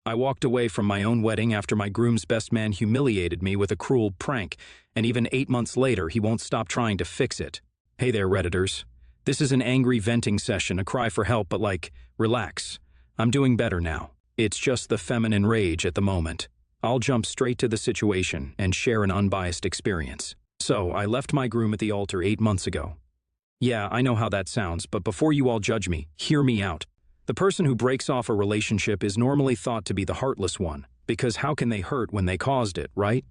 I walked away from my own wedding after my groom's best man humiliated me with a cruel prank, and even 8 months later, he won't stop trying to fix it. Hey there, Redditors. This is an angry venting session, a cry for help, but relax. I'm doing better now. It's just the feminine rage at the moment. I'll jump straight to the situation and share an unbiased experience. So, I left my groom at the altar 8 months ago. Yeah, I know how that sounds, but before you all judge me, hear me out. The person who breaks off a relationship is normally thought to be the heartless one, because how can they hurt when they caused it, right?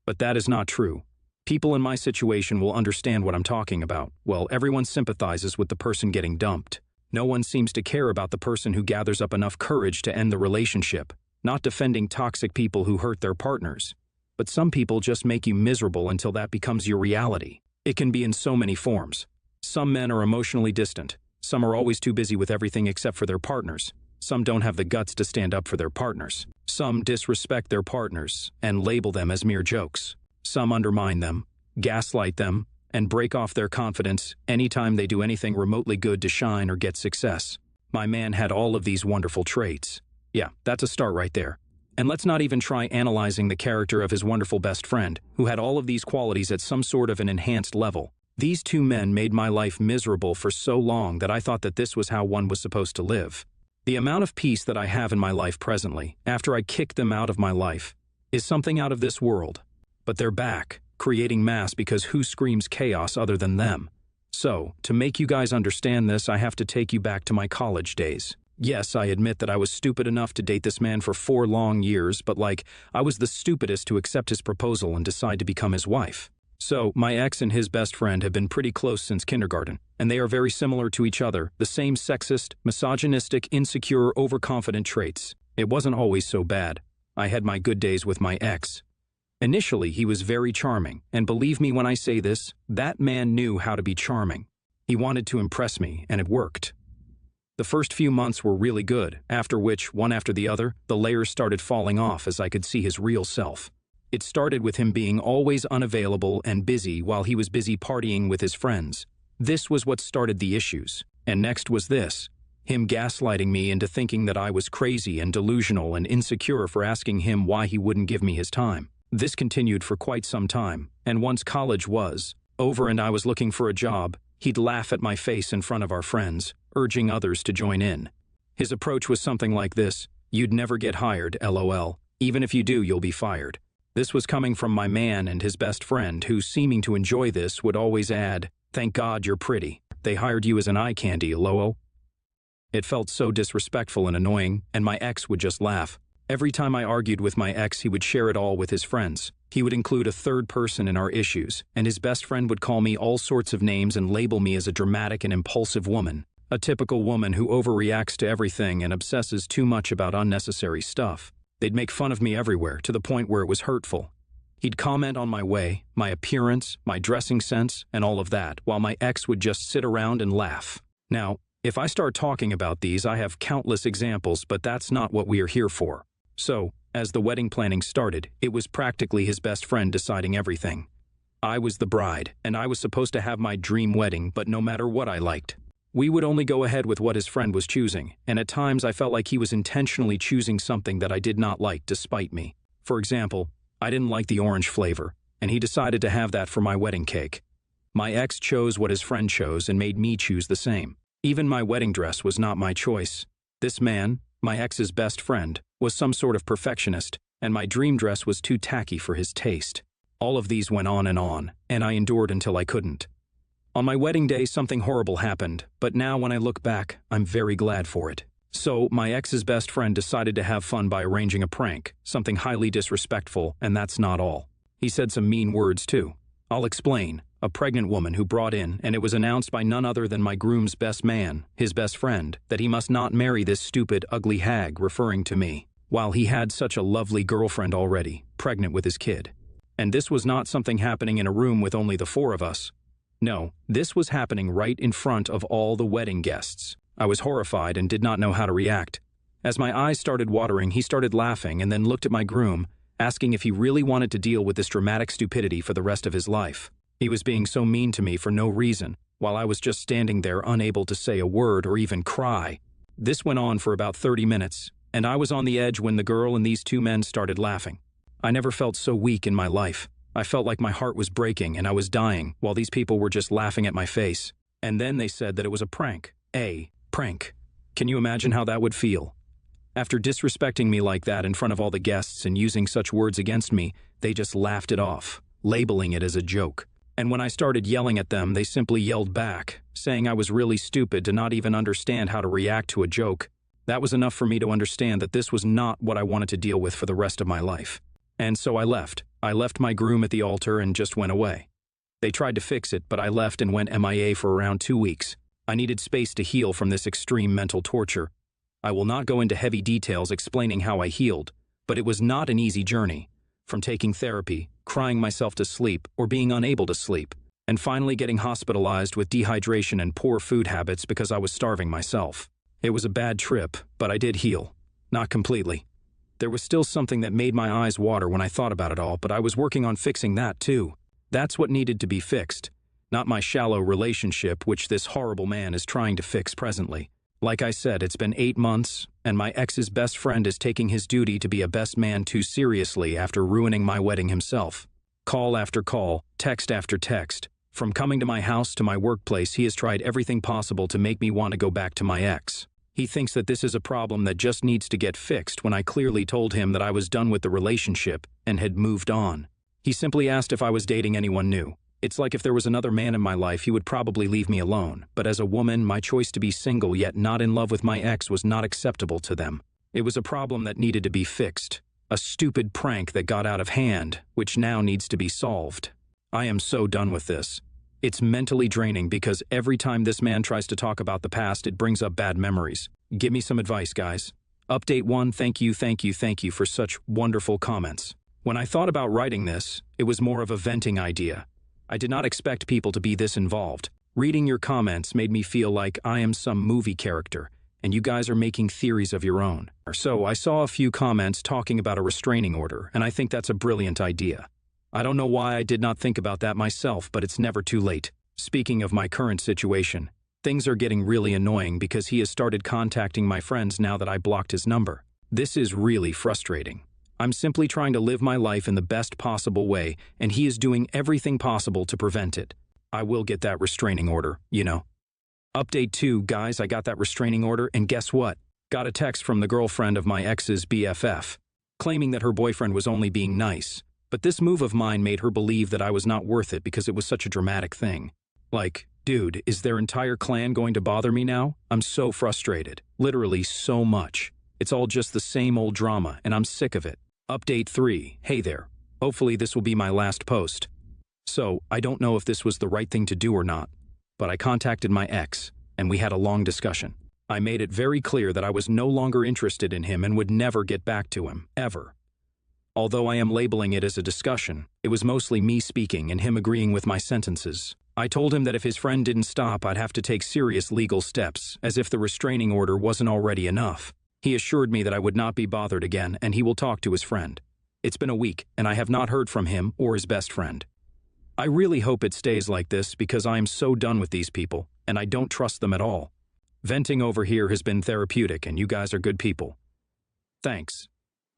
But that is not true. People in my situation will understand what I'm talking about. Well, everyone sympathizes with the person getting dumped. No one seems to care about the person who gathers up enough courage to end the relationship, not defending toxic people who hurt their partners. But some people just make you miserable until that becomes your reality. It can be in so many forms. Some men are emotionally distant. Some are always too busy with everything except for their partners. Some don't have the guts to stand up for their partners. Some disrespect their partners and label them as mere jokes. Some undermine them, gaslight them, and break off their confidence anytime they do anything remotely good to shine or get success. My man had all of these wonderful traits. Yeah, that's a start right there. And let's not even try analyzing the character of his wonderful best friend, who had all of these qualities at some sort of an enhanced level. These two men made my life miserable for so long that I thought that this was how one was supposed to live. The amount of peace that I have in my life presently, after I kicked them out of my life, is something out of this world. But they're back, creating mass because who screams chaos other than them? So, to make you guys understand this, I have to take you back to my college days. Yes, I admit that I was stupid enough to date this man for 4 long years, but I was the stupidest to accept his proposal and decide to become his wife. So, my ex and his best friend have been pretty close since kindergarten, and they are very similar to each other, the same sexist, misogynistic, insecure, overconfident traits. It wasn't always so bad. I had my good days with my ex. Initially, he was very charming, and believe me when I say this, that man knew how to be charming. He wanted to impress me, and it worked. The first few months were really good, after which, one after the other, the layers started falling off as I could see his real self. It started with him being always unavailable and busy while he was busy partying with his friends. This was what started the issues. And next was this, him gaslighting me into thinking that I was crazy and delusional and insecure for asking him why he wouldn't give me his time. This continued for quite some time, and once college was over and I was looking for a job, he'd laugh at my face in front of our friends, urging others to join in. His approach was something like this: "You'd never get hired, LOL. Even if you do, you'll be fired." This was coming from my man and his best friend, who, seeming to enjoy this, would always add, "Thank God you're pretty. They hired you as an eye candy, lol." It felt so disrespectful and annoying, and my ex would just laugh. Every time I argued with my ex, he would share it all with his friends. He would include a third person in our issues, and his best friend would call me all sorts of names and label me as a dramatic and impulsive woman. A typical woman who overreacts to everything and obsesses too much about unnecessary stuff. They'd make fun of me everywhere, to the point where it was hurtful. He'd comment on my way, my appearance, my dressing sense, and all of that, while my ex would just sit around and laugh. Now, if I start talking about these, I have countless examples, but that's not what we are here for. So, as the wedding planning started, it was practically his best friend deciding everything. I was the bride, and I was supposed to have my dream wedding, but no matter what I liked. We would only go ahead with what his friend was choosing, and at times I felt like he was intentionally choosing something that I did not like to spite me. For example, I didn't like the orange flavor, and he decided to have that for my wedding cake. My ex chose what his friend chose and made me choose the same. Even my wedding dress was not my choice. This man, my ex's best friend, was some sort of perfectionist, and my dream dress was too tacky for his taste. All of these went on, and I endured until I couldn't. On my wedding day, something horrible happened, but now when I look back, I'm very glad for it. So, my ex's best friend decided to have fun by arranging a prank, something highly disrespectful, and that's not all. He said some mean words too. I'll explain. A pregnant woman who brought in, and it was announced by none other than my groom's best man, his best friend, that he must not marry this stupid, ugly hag, referring to me, while he had such a lovely girlfriend already, pregnant with his kid. And this was not something happening in a room with only the 4 of us. No, this was happening right in front of all the wedding guests. I was horrified and did not know how to react. As my eyes started watering, he started laughing and then looked at my groom, asking if he really wanted to deal with this dramatic stupidity for the rest of his life. He was being so mean to me for no reason, while I was just standing there unable to say a word or even cry. This went on for about 30 minutes, And I was on the edge when the girl and these two men started laughing. I never felt so weak in my life. I felt like my heart was breaking and I was dying while these people were just laughing at my face. And then they said that it was a prank. A prank. Can you imagine how that would feel? After disrespecting me like that in front of all the guests and using such words against me, they just laughed it off, labeling it as a joke. And when I started yelling at them, they simply yelled back, saying I was really stupid to not even understand how to react to a joke. That was enough for me to understand that this was not what I wanted to deal with for the rest of my life. And so I left. I left my groom at the altar and just went away. They tried to fix it, but I left and went MIA for around 2 weeks. I needed space to heal from this extreme mental torture. I will not go into heavy details explaining how I healed, but it was not an easy journey. From taking therapy, crying myself to sleep, or being unable to sleep, and finally getting hospitalized with dehydration and poor food habits because I was starving myself. It was a bad trip, but I did heal. Not completely. There was still something that made my eyes water when I thought about it all, but I was working on fixing that too. That's what needed to be fixed, not my shallow relationship which this horrible man is trying to fix presently. Like I said, it's been 8 months, and my ex's best friend is taking his duty to be a best man too seriously after ruining my wedding himself. Call after call, text after text. From coming to my house to my workplace, he has tried everything possible to make me want to go back to my ex. He thinks that this is a problem that just needs to get fixed when I clearly told him that I was done with the relationship and had moved on. He simply asked if I was dating anyone new. It's like if there was another man in my life, he would probably leave me alone. But as a woman, my choice to be single yet not in love with my ex was not acceptable to them. It was a problem that needed to be fixed. A stupid prank that got out of hand, which now needs to be solved. I am so done with this. It's mentally draining because every time this man tries to talk about the past, it brings up bad memories. Give me some advice, guys. Update 1, thank you for such wonderful comments. When I thought about writing this, it was more of a venting idea. I did not expect people to be this involved. Reading your comments made me feel like I am some movie character, and you guys are making theories of your own. So I saw a few comments talking about a restraining order, and I think that's a brilliant idea. I don't know why I did not think about that myself, but it's never too late. Speaking of my current situation, things are getting really annoying because he has started contacting my friends now that I blocked his number. This is really frustrating. I'm simply trying to live my life in the best possible way, and he is doing everything possible to prevent it. I will get that restraining order, you know. Update 2, guys, I got that restraining order, and guess what? Got a text from the girlfriend of my ex's BFF, claiming that her boyfriend was only being nice. But this move of mine made her believe that I was not worth it because it was such a dramatic thing. Like, dude, is their entire clan going to bother me now? I'm so frustrated. Literally so much. It's all just the same old drama, and I'm sick of it. Update 3, hey there. Hopefully this will be my last post. So, I don't know if this was the right thing to do or not, but I contacted my ex, and we had a long discussion. I made it very clear that I was no longer interested in him and would never get back to him, ever. Although I am labeling it as a discussion, it was mostly me speaking and him agreeing with my sentences. I told him that if his friend didn't stop, I'd have to take serious legal steps, as if the restraining order wasn't already enough. He assured me that I would not be bothered again, and he will talk to his friend. It's been a week, and I have not heard from him or his best friend. I really hope it stays like this because I am so done with these people, and I don't trust them at all. Venting over here has been therapeutic, and you guys are good people. Thanks.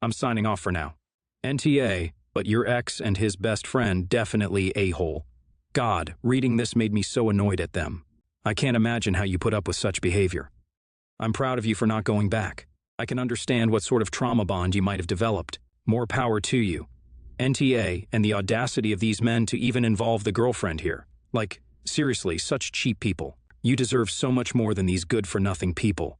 I'm signing off for now. NTA, but your ex and his best friend definitely a-hole. God, reading this made me so annoyed at them. I can't imagine how you put up with such behavior. I'm proud of you for not going back. I can understand what sort of trauma bond you might have developed. More power to you. NTA, and the audacity of these men to even involve the girlfriend here. Like, seriously, such cheap people. You deserve so much more than these good-for-nothing people.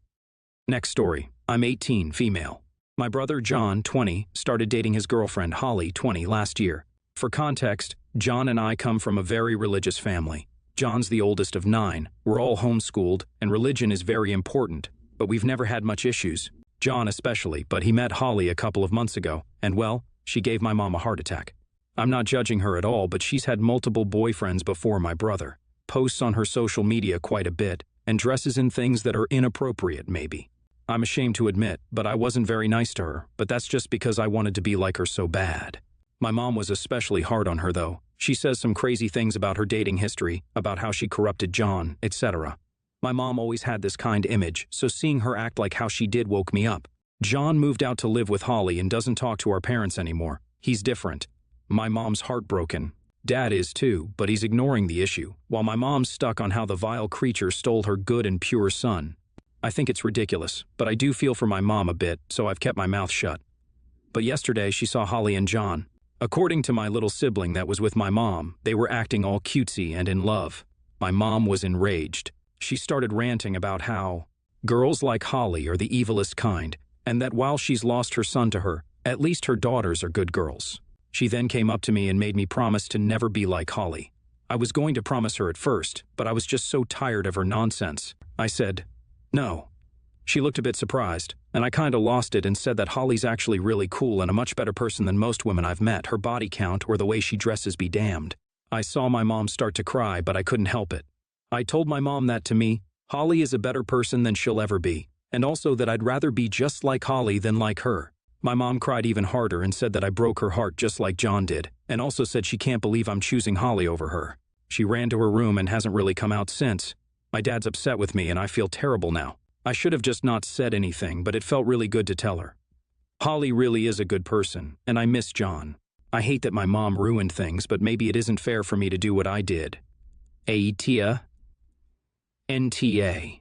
Next story. I'm 18, female. My brother John, 20, started dating his girlfriend Holly, 20, last year. For context, John and I come from a very religious family. John's the oldest of 9. We're all homeschooled, and religion is very important, but we've never had much issues. John especially, but he met Holly a couple of months ago, and well, she gave my mom a heart attack. I'm not judging her at all, but she's had multiple boyfriends before my brother, posts on her social media quite a bit, and dresses in things that are inappropriate maybe. I'm ashamed to admit, but I wasn't very nice to her, but that's just because I wanted to be like her so bad. My mom was especially hard on her though. She says some crazy things about her dating history, about how she corrupted John, etc. My mom always had this kind image, so seeing her act like how she did woke me up. John moved out to live with Holly and doesn't talk to our parents anymore. He's different. My mom's heartbroken. Dad is too, but he's ignoring the issue, while my mom's stuck on how the vile creature stole her good and pure son. I think it's ridiculous, but I do feel for my mom a bit, so I've kept my mouth shut. But yesterday she saw Holly and John. According to my little sibling that was with my mom, they were acting all cutesy and in love. My mom was enraged. She started ranting about how girls like Holly are the evilest kind, and that while she's lost her son to her, at least her daughters are good girls. She then came up to me and made me promise to never be like Holly. I was going to promise her at first, but I was just so tired of her nonsense. I said, no. She looked a bit surprised, and I kinda lost it and said that Holly's actually really cool and a much better person than most women I've met. Her body count or the way she dresses be damned. I saw my mom start to cry, but I couldn't help it. I told my mom that to me, Holly is a better person than she'll ever be, and also that I'd rather be just like Holly than like her. My mom cried even harder and said that I broke her heart just like John did, and also said she can't believe I'm choosing Holly over her. She ran to her room and hasn't really come out since. My dad's upset with me and I feel terrible now. I should have just not said anything, but it felt really good to tell her. Holly really is a good person, and I miss John. I hate that my mom ruined things, but maybe it isn't fair for me to do what I did. Tia. NTA.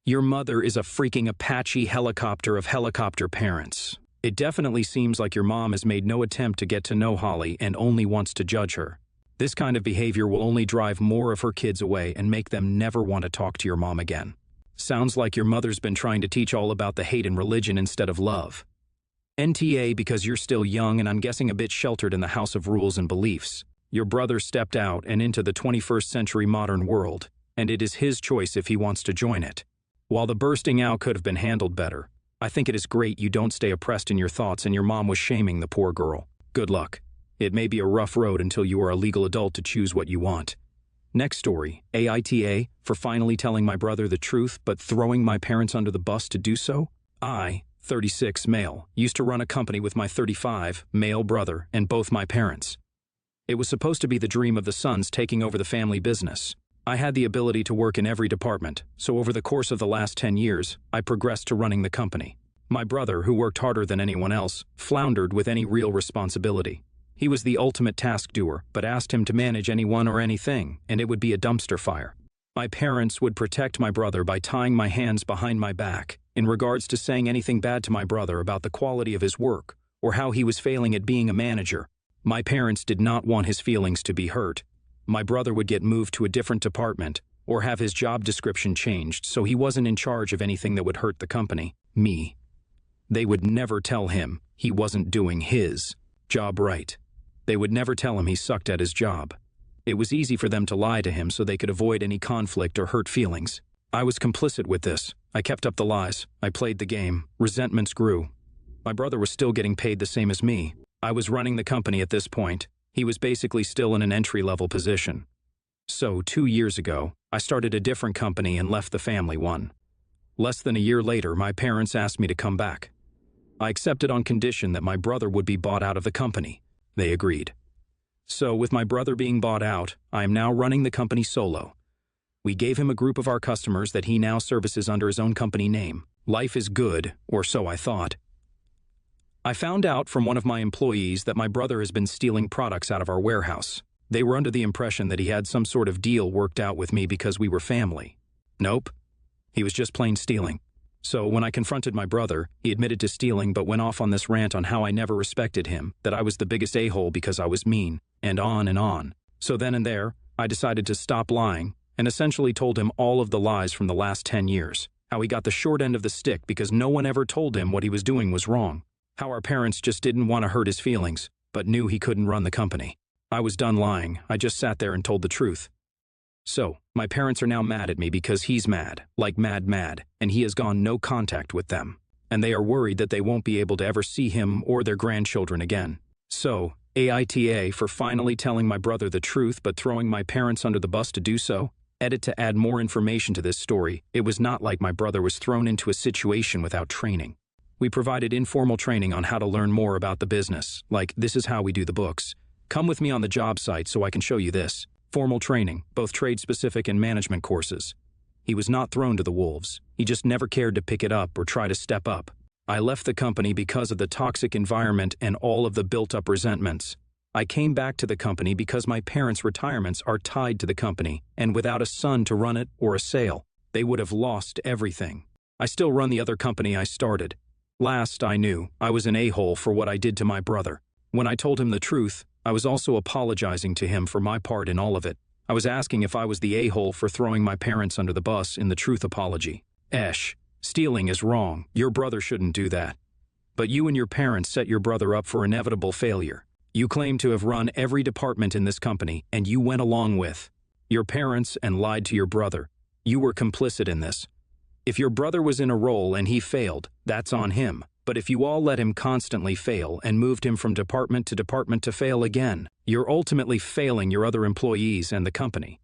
Your mother is a freaking Apache helicopter of helicopter parents. It definitely seems like your mom has made no attempt to get to know Holly and only wants to judge her. This kind of behavior will only drive more of her kids away and make them never want to talk to your mom again. Sounds like your mother's been trying to teach all about the hate and religion instead of love. NTA because you're still young and I'm guessing a bit sheltered in the house of rules and beliefs. Your brother stepped out and into the 21st century modern world, and it is his choice if he wants to join it. While the bursting out could have been handled better, I think it is great you don't stay oppressed in your thoughts and your mom was shaming the poor girl. Good luck. It may be a rough road until you are a legal adult to choose what you want. Next story, AITA, for finally telling my brother the truth but throwing my parents under the bus to do so. I, 36 male, used to run a company with my 35 male brother and both my parents. It was supposed to be the dream of the sons taking over the family business. I had the ability to work in every department, so over the course of the last 10 years, I progressed to running the company. My brother, who worked harder than anyone else, floundered with any real responsibility. He was the ultimate task doer, but asked him to manage anyone or anything, and it would be a dumpster fire. My parents would protect my brother by tying my hands behind my back, in regards to saying anything bad to my brother about the quality of his work, or how he was failing at being a manager. My parents did not want his feelings to be hurt. My brother would get moved to a different department, or have his job description changed so he wasn't in charge of anything that would hurt the company, me. They would never tell him he wasn't doing his job right. They would never tell him he sucked at his job. It was easy for them to lie to him so they could avoid any conflict or hurt feelings. I was complicit with this. I kept up the lies. I played the game. Resentments grew. My brother was still getting paid the same as me. I was running the company at this point. He was basically still in an entry-level position. So, 2 years ago, I started a different company and left the family one. Less than a year later, my parents asked me to come back. I accepted on condition that my brother would be bought out of the company. They agreed. So, with my brother being bought out, I am now running the company solo. We gave him a group of our customers that he now services under his own company name. Life is good, or so I thought. I found out from one of my employees that my brother has been stealing products out of our warehouse. They were under the impression that he had some sort of deal worked out with me because we were family. Nope. He was just plain stealing. So when I confronted my brother, he admitted to stealing but went off on this rant on how I never respected him, that I was the biggest a-hole because I was mean, and on and on. So then and there, I decided to stop lying and essentially told him all of the lies from the last 10 years, how he got the short end of the stick because no one ever told him what he was doing was wrong. How our parents just didn't want to hurt his feelings, but knew he couldn't run the company. I was done lying. I just sat there and told the truth. So, my parents are now mad at me because he's mad, like mad, and he has gone no contact with them. And they are worried that they won't be able to ever see him or their grandchildren again. So, AITA for finally telling my brother the truth but throwing my parents under the bus to do so. Edit to add more information to this story. It was not like my brother was thrown into a situation without training. We provided informal training on how to learn more about the business, like this is how we do the books. Come with me on the job site so I can show you this. Formal training, both trade-specific and management courses. He was not thrown to the wolves. He just never cared to pick it up or try to step up. I left the company because of the toxic environment and all of the built-up resentments. I came back to the company because my parents' retirements are tied to the company, and without a son to run it or a sale, they would have lost everything. I still run the other company I started. Last I knew, I was an a-hole for what I did to my brother. When I told him the truth, I was also apologizing to him for my part in all of it. I was asking if I was the a-hole for throwing my parents under the bus in the truth apology. Stealing is wrong. Your brother shouldn't do that. But you and your parents set your brother up for inevitable failure. You claim to have run every department in this company, and you went along with your parents and lied to your brother. You were complicit in this. If your brother was in a role and he failed, that's on him. But if you all let him constantly fail and moved him from department to fail again, you're ultimately failing your other employees and the company.